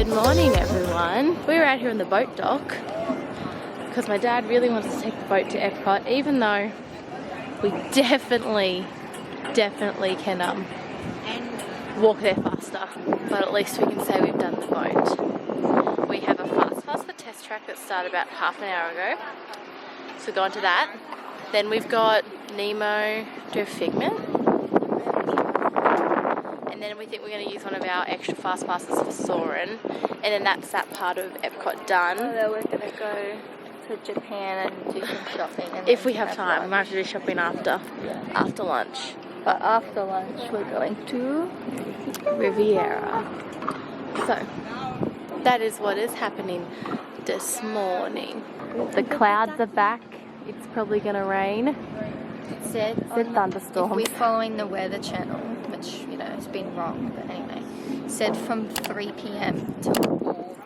Good morning, everyone. We were out here on the boat dock because my dad really wants to take the boat to Epcot, even though we definitely can walk there faster, but at least we can say we've done the boat. We have a Fastpass for test track that started about half an hour ago, so go on to that. Then we've got Nemo do Figment, and then we think we're going to use one of our extra Fastpasses for Soarin, and then that's that part of Epcot done. So then we're going to go to Japan and do some shopping. And if we have time, we might have to do shopping after lunch. But after lunch, we're going to Riviera. So that is what is happening this morning. The clouds are back. It's probably going to rain. It said thunderstorms. If we're following the Weather Channel, which, you know, has been wrong, but anyway, said from 3 p.m. till all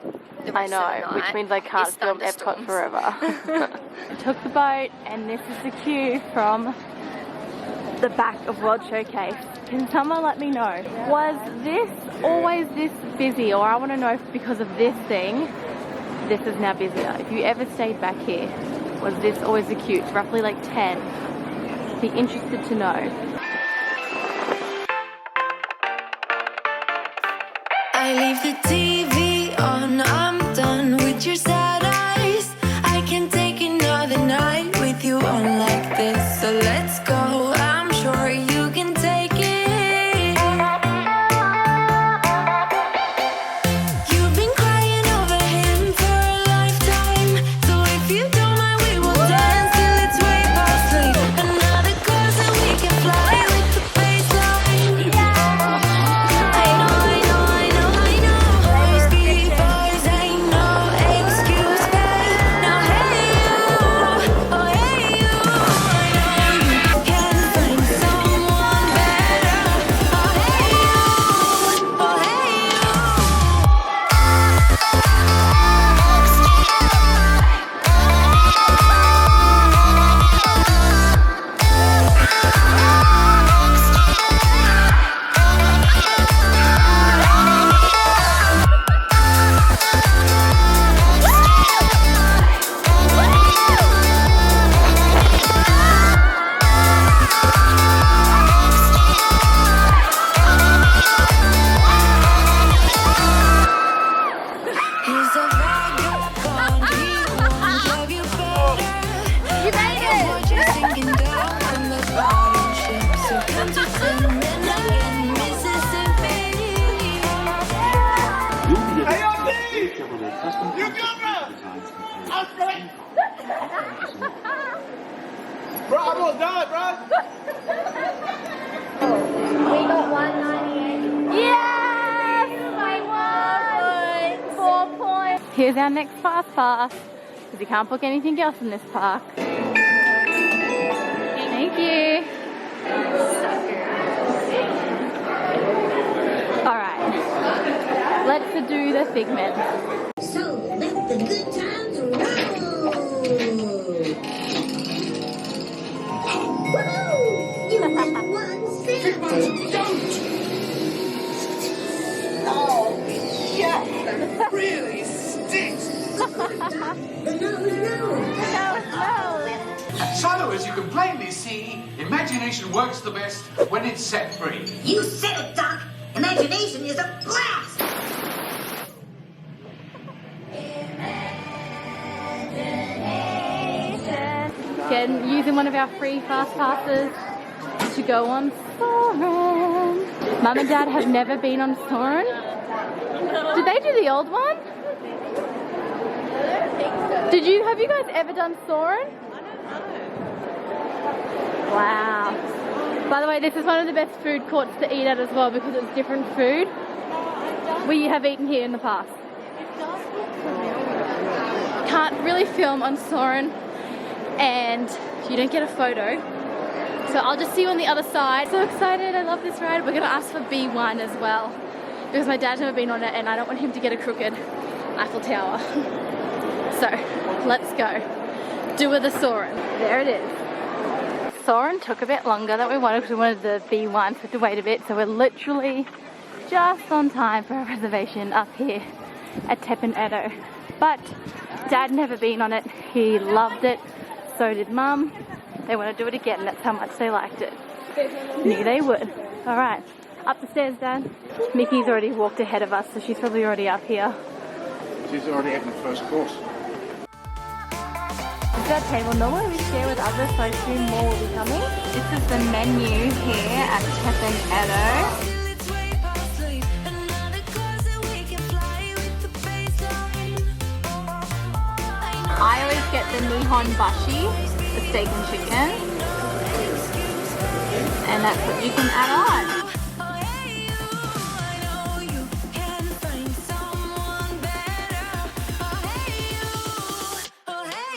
the rest of the night, which means I can't film Epcot forever. Took the boat, and this is the queue from the back of World Showcase. Can someone let me know, was this always this busy, or I want to know if because of this thing, this is now busier? If you ever stayed back here, was this always the queue? It's roughly like 10. Be interested to know. I leave the TV on, I'm done with your sad eyes. I can take another night with you on like this, so let's go, I'm sure you can take it. You've been crying over him for a lifetime, so if you don't mind we will dance till it's way past three. Another course and we can fly with the baseline. I know those boys ain't no excuse, babe. Now hey you, oh hey you, I know you can find someone better. Oh hey you, oh hey he's a vagabond, he won't love you better. You made it! I want you sinking down on the bottom ship, so come to Teppan Edo in Mississippi. You good, bro? I'm straight. Bro, I almost died, bro. we got 198. Yes! We won! 4 points. Here's our next fast pass, because you can't book anything else in this park. Thank you. Alright, let's do the Figment. So let the good times roll. Woohoo! You win one cent. Oh, shit. That really stinks. The no. So, as you can plainly see, imagination works the best when it's set free. You said it, Doc. Imagination is a blast. Again, using one of our free fast passes to go on Soarin. Mum and Dad have never been on Soarin. Did they do the old one? Have you guys ever done Soarin? Wow. By the way, this is one of the best food courts to eat at as well because it's different food. We have eaten here in the past. Can't really film on Soarin and you don't get a photo. So I'll just see you on the other side. So excited, I love this ride. We're gonna ask for B1 as well because my dad's never been on it and I don't want him to get a crooked Eiffel Tower. So let's go. Do with the Soarin. There it is. Soarin took a bit longer than we wanted because we wanted the B1, so we had to wait a bit. So we're literally just on time for a reservation up here at Teppan Edo. But Dad never been on it. He loved it. So did Mum. They want to do it again. That's how much they liked it. Knew they would. Alright, up the stairs, Dad. Mickey's already walked ahead of us, so she's probably already up here. She's already having the first course. This is our table. Normally we share with others, so I assume more will be coming. This is the menu here at Teppan Edo. Till it's way past sleep. Another cause that we can fly with the baseline. I always get the Nihon Bashi, the steak and chicken. And that's what you can add on. Oh, hey, you, I know you can find someone better. Oh, hey, you, oh, hey,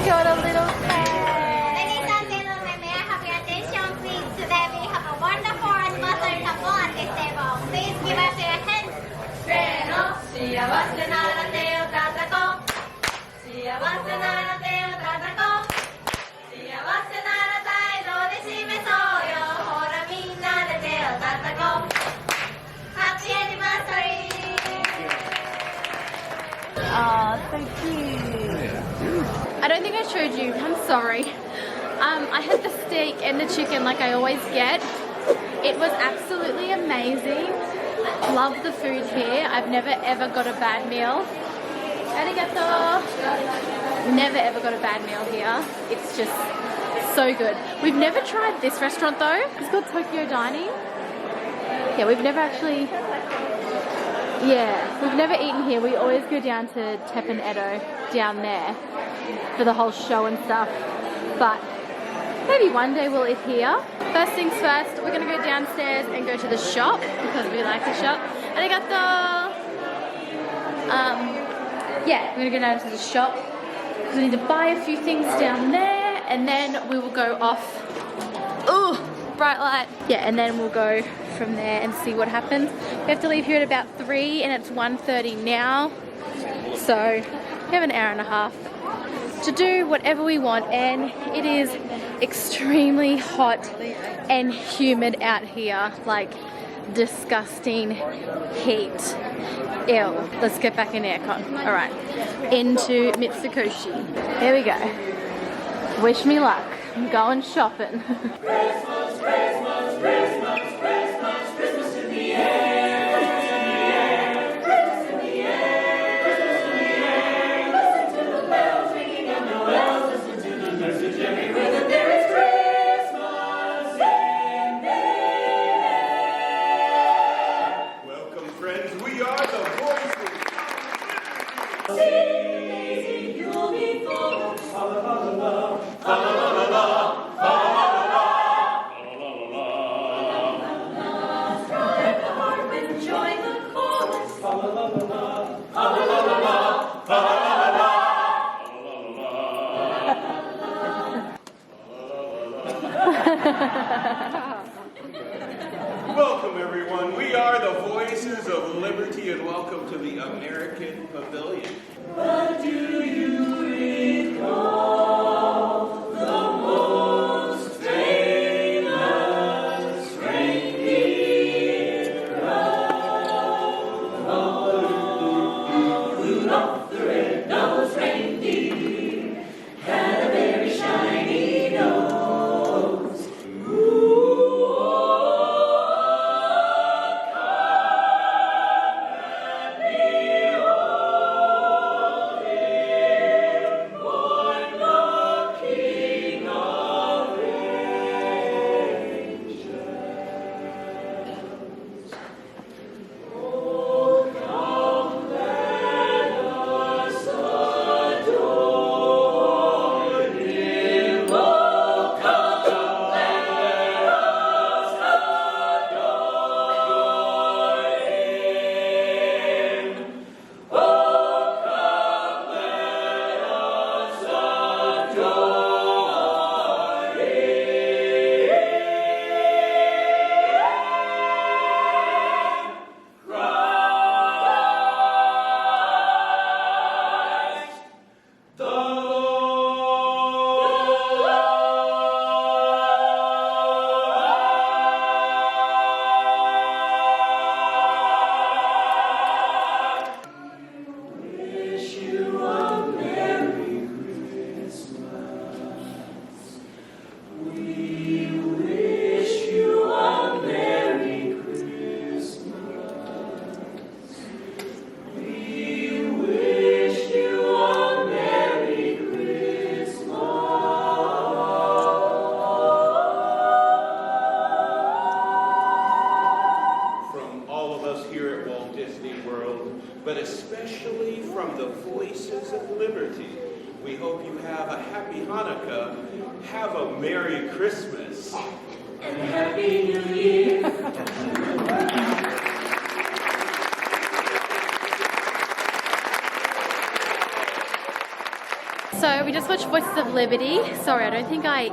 Got a little cat. Ladies and gentlemen, may I have your attention, please? Today we have a wonderful anniversary couple at this table. Please give us your hands. せーの、幸せなら手を叩こう。幸せなら手を叩こう。幸せなら態度で示そうよ。ほらみんなで手を叩こう。Happy anniversary! Oh, so cute. I don't think I showed you. I'm sorry. I had the steak and the chicken like I always get. It was absolutely amazing. Love the food here. I've never ever got a bad meal. Arigato. Never ever got a bad meal here. It's just so good. We've never tried this restaurant though. It's called Tokyo Dining. Yeah, we've never actually... Yeah, we've never eaten here. We always go down to Teppan Edo, down there, for the whole show and stuff. But maybe one day we'll eat here. First things first, we're gonna go downstairs and go to the shop because we like the shop. Arigato! Yeah, we're gonna go down to the shop because we need to buy a few things down there, and then we will go off. Ooh, bright light. Yeah, and then we'll go from there and see what happens. We have to leave here at about 3 and it's 1:30 now. So we have an hour and a half to do whatever we want, and it is extremely hot and humid out here, like disgusting heat. Ew. Let's get back in aircon. Alright, into Mitsukoshi. Here we go. Wish me luck. I'm going shopping. Christmas, Christmas, Christmas, Christmas, Christmas in the air. Christmas in the air. Christmas in the air. Christmas in the air. Listen to the bells ringing on the wells. Listen to the message everywhere that there is Christmas in the air. Welcome, friends. We are the voices. Sing amazing, you'll be full. La la la la la. La la la la la. Welcome, everyone. We are the voices of liberty, and welcome to the American Pavilion. But do you recall the most famous reindeer of all? Rudolph the red-nosed reindeer had a very shiny nose. Born Hanukkah. Have a Merry Christmas. And Happy New Year. So we just watched Voices of Liberty. Sorry, I don't think I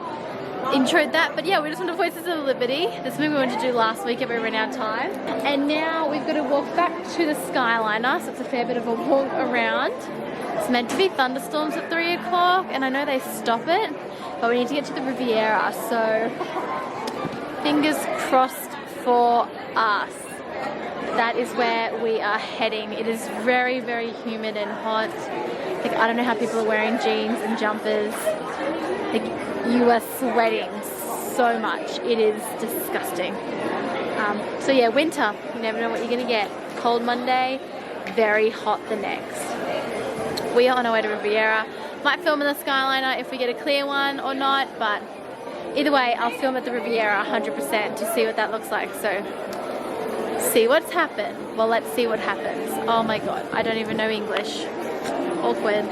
introed that, but yeah, we just went to Voices of Liberty. This movie we wanted to do last week, but we ran out of time. And now we've got to walk back to the Skyliner, so it's a fair bit of a walk around. It's meant to be thunderstorms at 3 o'clock, and I know they stop it, but we need to get to the Riviera, so fingers crossed for us. That is where we are heading. It is very, very humid and hot. Like, I don't know how people are wearing jeans and jumpers. Like, you are sweating so much. It is disgusting. So yeah, winter. You never know what you're gonna get. Cold Monday, very hot the next. We are on our way to Riviera. Might film in the Skyliner if we get a clear one or not, but either way, I'll film at the Riviera 100% to see what that looks like. So, see what's happened. Well, let's see what happens. Oh my god, I don't even know English. Awkward.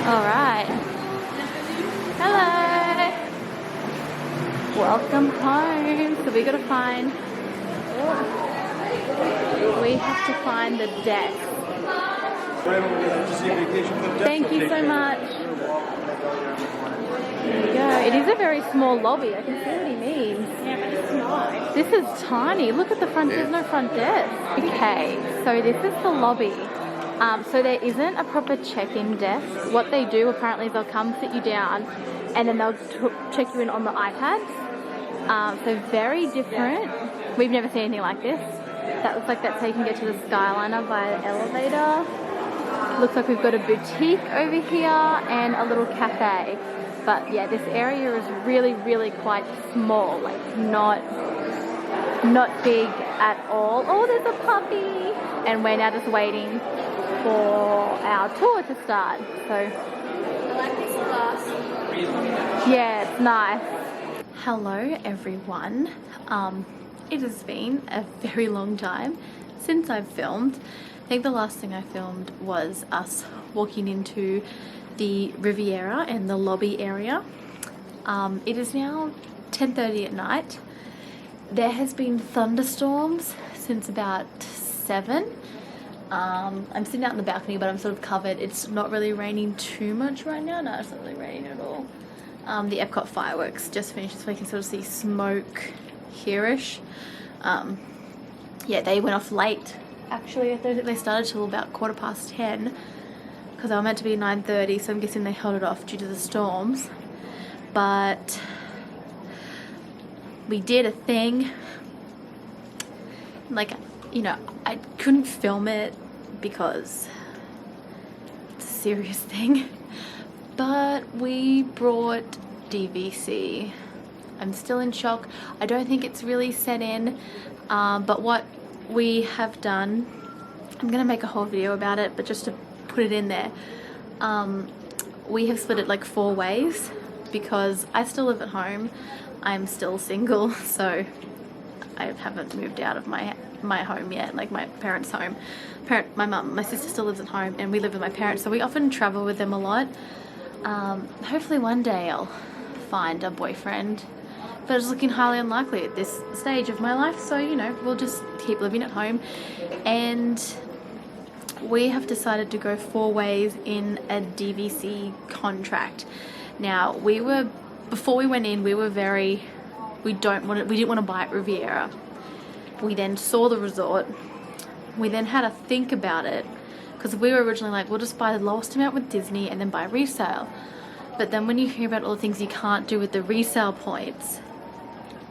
Alright. Hello. Welcome home. So we gotta find... We have to find the desk. Thank you so much. There you go. It is a very small lobby. I can see what he means. Yeah, but it's nice. This is tiny. Look at the front. There's no front desk. Okay, so this is the lobby. So there isn't a proper check-in desk. What they do apparently is they'll come sit you down and then they'll check you in on the iPads. So very different. We've never seen anything like this. That looks like that's how you can get to the Skyliner via elevator. Looks like we've got a boutique over here and a little cafe. But yeah, this area is really, really quite small. Like not big at all. Oh, there's a puppy! And we're now just waiting for our tour to start. So I like this glass. yeah, it's nice. Hello everyone. It has been a very long time since I've filmed. I think the last thing I filmed was us walking into the Riviera and the lobby area. It is now 10:30 at night. There has been thunderstorms since about 7. I'm sitting out in the balcony, but I'm sort of covered. It's not really raining too much right now. No, it's not really raining at all. The Epcot fireworks just finished, so we can sort of see smoke here-ish. Yeah, they went off late. Actually, I don't think they started till about 10:15 because they were meant to be 9:30, so I'm guessing they held it off due to the storms. But we did a thing. Like, you know, I couldn't film it because it's a serious thing. But we brought DVC. I'm still in shock. I don't think it's really set in. But what we have done, I'm gonna make a whole video about it, but just to put it in there, we have split it like 4 ways because I still live at home. I'm still single, so I haven't moved out of my home yet, like my parents' home. My mum, my sister still lives at home, and we live with my parents, so we often travel with them a lot. Hopefully one day I'll find a boyfriend, but it's looking highly unlikely at this stage of my life, so you know, we'll just keep living at home. And we have decided to go 4 ways in a DVC contract. Now, before we went in, we didn't want to buy at Riviera. We then saw the resort. We then had to think about it because we were originally like, we'll just buy the lowest amount with Disney and then buy resale. But then when you hear about all the things you can't do with the resale points,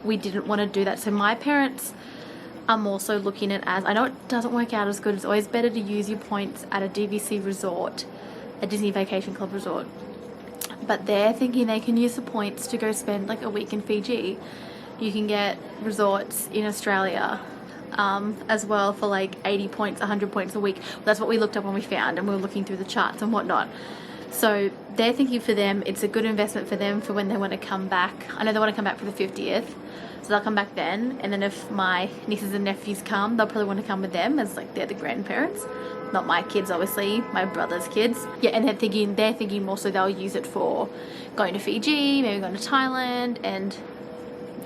we didn't want to do that. So my parents are also looking at, as I know it doesn't work out as good, it's always better to use your points at a DVC resort, a Disney Vacation Club resort. But they're thinking they can use the points to go spend like a week in Fiji. You can get resorts in Australia as well for like 80 points, 100 points a week. That's what we looked up when we found, and we were looking through the charts and whatnot. So they're thinking for them, it's a good investment for them for when they want to come back. I know they want to come back for the 50th, so they'll come back then. And then if my nieces and nephews come, they'll probably want to come with them as like they're the grandparents. not my kids, obviously, my brother's kids. Yeah, and they're thinking more so they'll use it for going to Fiji, maybe going to Thailand, and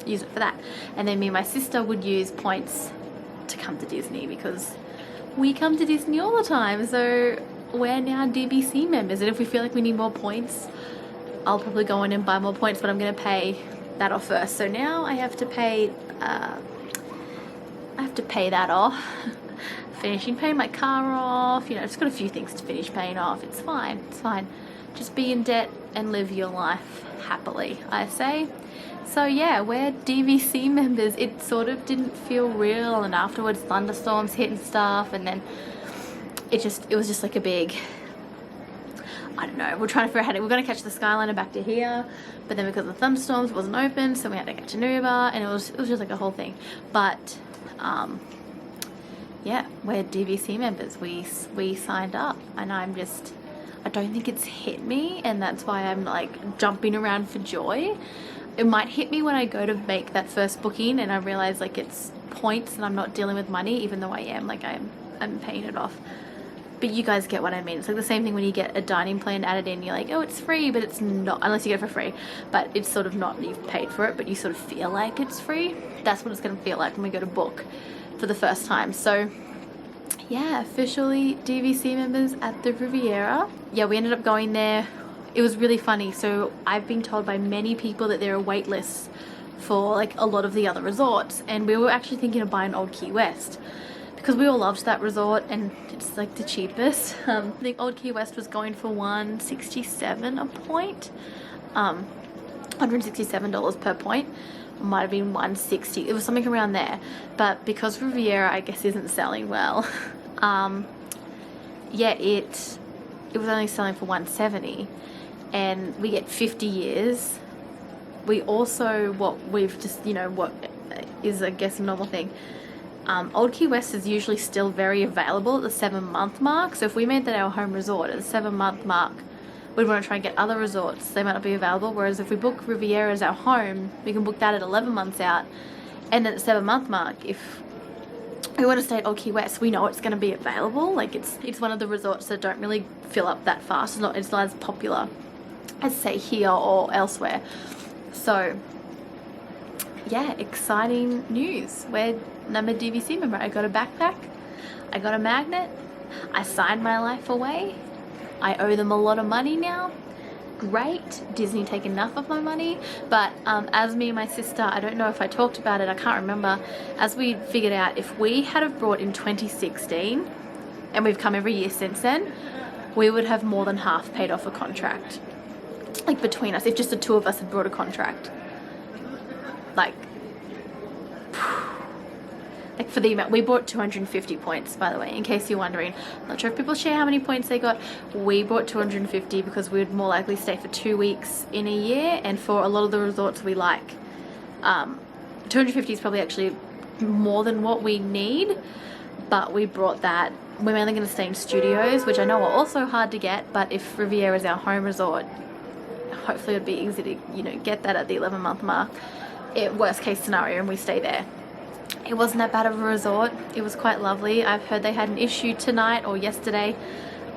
use it for that. And then me and my sister would use points to come to Disney, because we come to Disney all the time, so we're now DVC members, and if we feel like we need more points, I'll probably go in and buy more points, but I'm going to pay that off first. So now I have to pay that off. Finishing paying my car off, you know, just got a few things to finish paying off. It's fine, it's fine. Just be in debt and live your life happily, I say. So yeah, we're DVC members. It sort of didn't feel real, and afterwards thunderstorms hit and stuff, and then it was just like a big, I don't know, we're trying to figure out how to, we're going to catch the Skyliner back to here, but then because of the thunderstorms it wasn't open, so we had to catch an Uber, and it was just like a whole thing. But yeah, we're DVC members. We signed up, and I don't think it's hit me, and that's why I'm like jumping around for joy. It might hit me when I go to make that first booking and I realize like it's points and I'm not dealing with money, even though I am, like I'm paying it off. But you guys get what I mean. It's like the same thing when you get a dining plan added in, you're like, oh, it's free, but it's not, unless you get it for free. But it's sort of not, you've paid for it, but you sort of feel like it's free. That's what it's going to feel like when we go to book for the first time. So yeah, officially DVC members at the Riviera. Yeah, we ended up going there. It was really funny. So I've been told by many people that there are wait lists for like a lot of the other resorts, and we were actually thinking of buying Old Key West because we all loved that resort and it's like the cheapest. I think Old Key West was going for $167 a point, $167 per point. It might have been $160. It was something around there. But because Riviera, I guess, isn't selling well, yeah, it was only selling for $170, and we get 50 years. We also, what we've just, you know, what is, I guess, a normal thing. Old Key West is usually still very available at the 7-month mark. So if we made that our home resort at the 7-month mark, we'd want to try and get other resorts. They might not be available. Whereas if we book Riviera as our home, we can book that at 11 months out. And then at the 7-month mark, if we want to stay at Old Key West, we know it's going to be available. Like it's one of the resorts that don't really fill up that fast. It's not as popular as, say, here or elsewhere. So yeah, exciting news. I'm a DVC member. I got a backpack, I got a magnet, I signed my life away, I owe them a lot of money now. Great, Disney take enough of my money. But as me and my sister, I don't know if I talked about it, I can't remember, as we figured out, if we had have brought in 2016 and we've come every year since then, we would have more than half paid off a contract, like between us, if just the two of us had brought a contract. Like for the amount, we bought 250 points, by the way, in case you're wondering. I'm not sure if people share how many points they got. We bought 250 because we would more likely stay for 2 weeks in a year, and for a lot of the resorts we like, 250 is probably actually more than what we need, but we brought that. We're mainly going to stay in studios, which I know are also hard to get, but if Riviera is our home resort, hopefully it would be easy to, you know, get that at the 11-month mark. Worst case scenario, and we stay there. It wasn't that bad of a resort. It was quite lovely. I've heard they had an issue tonight or yesterday.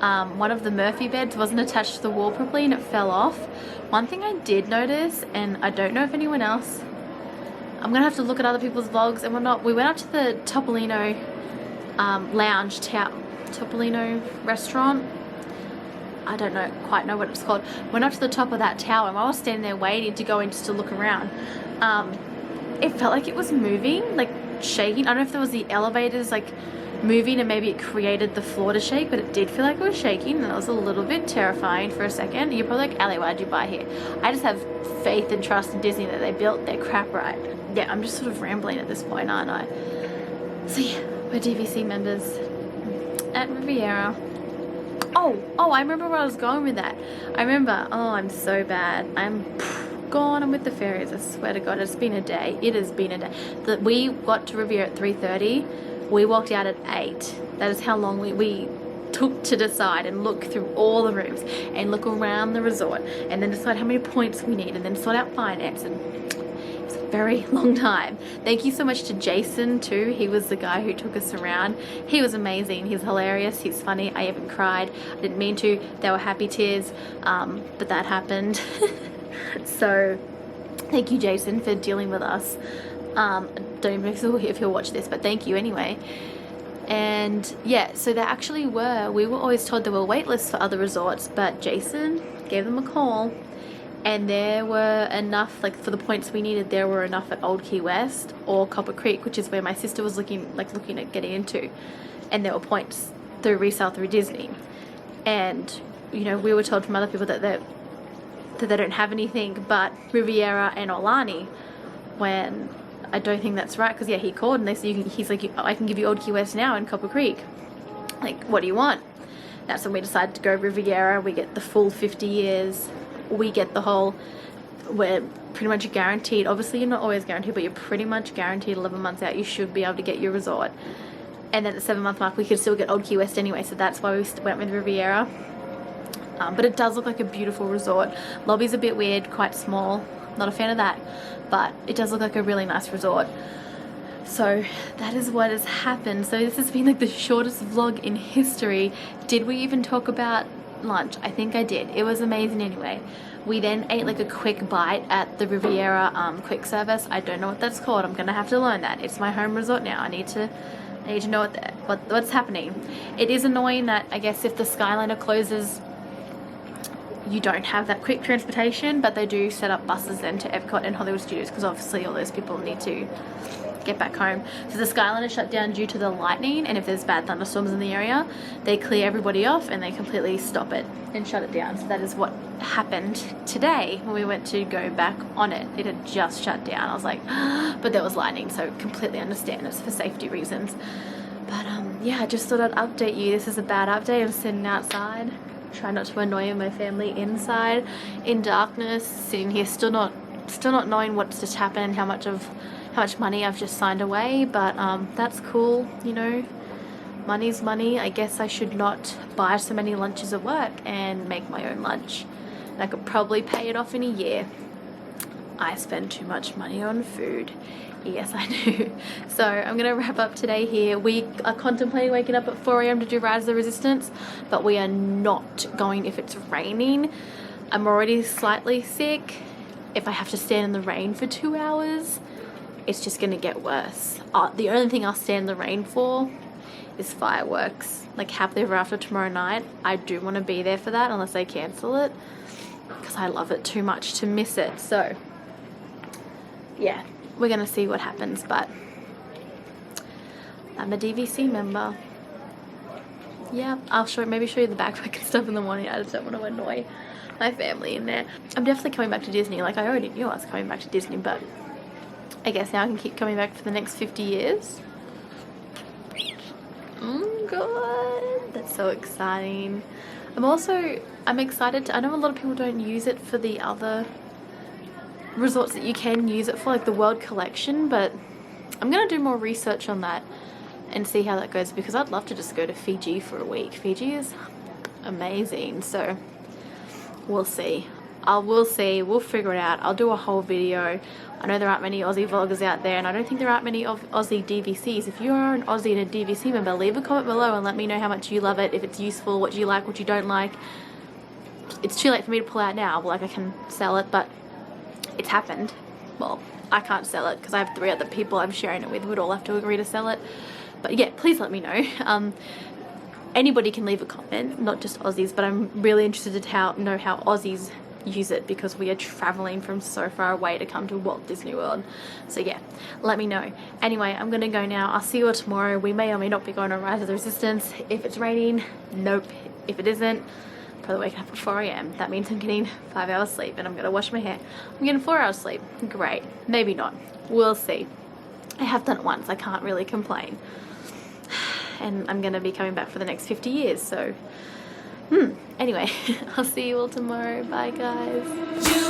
One of the Murphy beds wasn't attached to the wall properly and it fell off. One thing I did notice, and I don't know if anyone else, I'm gonna have to look at other people's vlogs and whatnot. We went up to the Topolino lounge, Topolino restaurant. I don't quite know what it's called. Went up to the top of that tower, and while I was standing there waiting to go in just to look around, it felt like it was moving, like shaking. I don't know if there was the elevators like moving and maybe it created the floor to shake, but it did feel like it was shaking, and it was a little bit terrifying for a second. You're probably like, Ali, why'd you buy here? I just have faith and trust in Disney that they built their crap right. Yeah, I'm just sort of rambling at this point, aren't I? So yeah, we're DVC members at Riviera. Oh, I remember where I was going with that. I remember, oh, I'm so bad. I'm gone. I'm with the fairies. I swear to God, it's been a day. It has been a day. We got to Riviera at 3:30. We walked out at 8. That is how long we took to decide and look through all the rooms and look around the resort and then decide how many points we need and then sort out finance. And it was a very long time. Thank you so much to Jason too. He was the guy who took us around. He was amazing. He's hilarious. He's funny. I even cried. I didn't mean to. They were happy tears, but that happened. So thank you, Jason, for dealing with us. Don't even know if he'll watch this, but thank you anyway. And yeah, so there actually we were always told there were wait lists for other resorts, but Jason gave them a call. And there were enough, like for the points we needed, there were enough at Old Key West or Copper Creek, which is where my sister was looking at getting into. And there were points through resale through Disney. And, you know, we were told from other people that they don't have anything but Riviera and Aulani, when I don't think that's right. Because yeah, he called and they said, he's like, I can give you Old Key West now and Copper Creek. Like, what do you want? That's when we decided to go Riviera. We get the full 50 years. We get the whole, we're pretty much guaranteed, obviously you're not always guaranteed, but you're pretty much guaranteed 11 months out you should be able to get your resort. And then at the 7-month mark we could still get Old Key West anyway, so that's why we went with Riviera. But it does look like a beautiful resort. Lobby's a bit weird, quite small, not a fan of that, but it does look like a really nice resort. So that is what has happened. So this has been like the shortest vlog in history. Did we even talk about lunch? I think I did. It was amazing anyway. We then ate like a quick bite at the Riviera quick service. I don't know what that's called. I'm gonna have to learn that. It's my home resort now. I need to know what's happening. It is annoying that I guess if the Skyliner closes you don't have that quick transportation, but they do set up buses then to Epcot and Hollywood Studios because obviously all those people need to get back home. So the Skyliner shut down due to the lightning, and if there's bad thunderstorms in the area they clear everybody off and they completely stop it and shut it down. So that is what happened today when we went to go back on it. It had just shut down. I was like but there was lightning, so completely understand it's for safety reasons. But yeah, I just thought I'd update you. This is a bad update. I'm sitting outside, try not to annoy my family inside in darkness, sitting here still not knowing what's just happened and how much money I've just signed away, but that's cool, you know, money's money. I guess I should not buy so many lunches at work and make my own lunch, and I could probably pay it off in a year. I spend too much money on food. Yes, I do. So I'm gonna wrap up today here. We are contemplating waking up at 4 AM to do Rise of the Resistance, but we are not going if it's raining. I'm already slightly sick. If I have to stand in the rain for 2 hours, it's just gonna get worse. The only thing I'll stand in the rain for is fireworks, like Happily Ever After tomorrow night. I do want to be there for that unless they cancel it, because I love it too much to miss it. So yeah, we're gonna see what happens, but I'm a DVC member. Yeah, I'll maybe show you the backpack and stuff in the morning. I just don't want to annoy my family in there. I'm definitely coming back to Disney. Like, I already knew I was coming back to Disney, but I guess now I can keep coming back for the next 50 years. Oh god, that's so exciting. I'm excited I know a lot of people don't use it for the other resorts that you can use it for, like the World Collection, but I'm gonna do more research on that and see how that goes, because I'd love to just go to Fiji for a week. Fiji is amazing, so we'll see. We'll see. We'll figure it out. I'll do a whole video. I know there aren't many Aussie vloggers out there, and I don't think there aren't many Aussie DVCs. If you are an Aussie and a DVC member, leave a comment below and let me know how much you love it, if it's useful, what you like, what you don't like. It's too late for me to pull out now. Like, I can sell it, but it's happened. Well, I can't sell it because I have 3 other people I'm sharing it with who would all have to agree to sell it. But yeah, please let me know. Anybody can leave a comment, not just Aussies, but I'm really interested to know how Aussies use it, because we are traveling from so far away to come to Walt Disney World. So yeah, let me know. Anyway, I'm gonna go now. I'll see you all tomorrow. We may or may not be going on Rise of the Resistance. If it's raining, nope. If it isn't, probably waking up at 4 AM. That means I'm getting 5 hours sleep, and I'm gonna wash my hair. I'm getting 4 hours sleep. Great. Maybe not. We'll see. I have done it once. I can't really complain. And I'm gonna be coming back for the next 50 years, so anyway, I'll see you all tomorrow. Bye guys.